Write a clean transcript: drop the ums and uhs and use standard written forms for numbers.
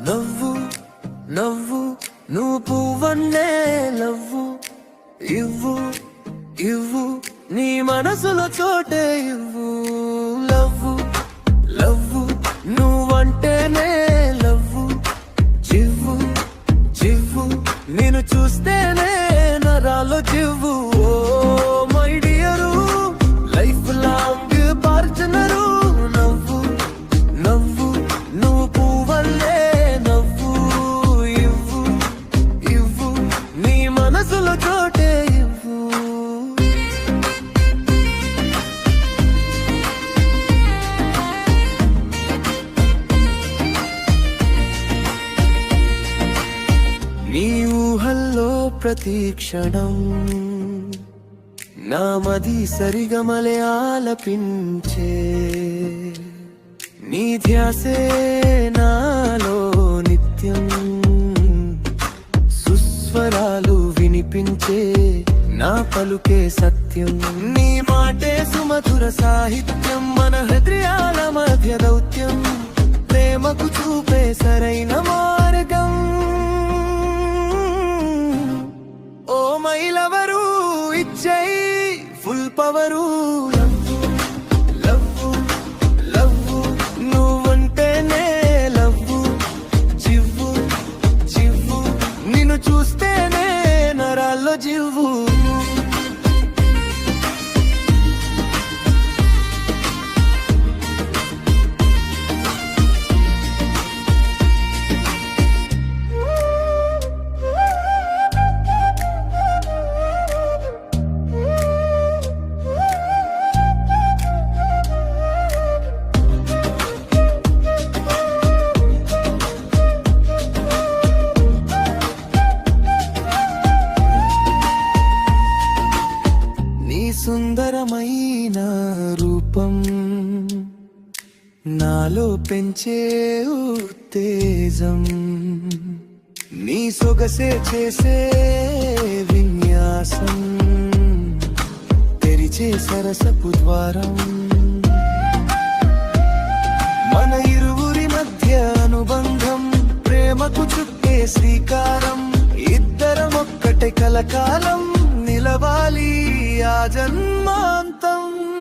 నవ్వు నవ్వు నువ్వు పువ్వన్నే లవ్వు ఇవ్వు ఇవ్వు నీ మనసులో చోటే ఇవ్వు లవ్వు లవ్వు నువ్వంటేనే లవ్వు చివ్వు చివ్వు నేను చూస్తేనే నరాలో చివ్వు oh my dear life long partner నవ్వు నవ్వు నువ్వు పువ్వల్లే నవ్వు ఇవ్వు ఇవ్వు నీ మనసులో చోటే ఇవ్వు. నీ ఊహల్లో ప్రతి క్షణం నా మది సరిగమలే ఆలపించే నీ ధ్యాసే నాలో నిత్యం సుస్వరాలు వినిపించే నా పలుకే సత్యం నీ మాటే సుమధుర సాహిత్యం మన హృదయాల మధ్య దౌత్యం ప్రేమకు చూపే సరైన మార్గం ఓ మైలవరు ఇచ్చై ఫుల్ పవరు లవ్వు లవ్వు నువ్వంటేనే లవ్వు చివ్వు చివ్వు నిన్ను చూస్తేనే నరాల్లో జివ్వు. సుందరమైన రూపం నాలో పెంచే ఉత్తేజం నీ సొగసే చేసే విన్యాసం తెరిచే సరసపు ద్వారం మన ఇరువురి మధ్య అనుబంధం ప్రేమకు చుట్టే శ్రీకారం ఇద్దరం ఒక్కటే కలకాలం నిలవాలి ఆ జన్మ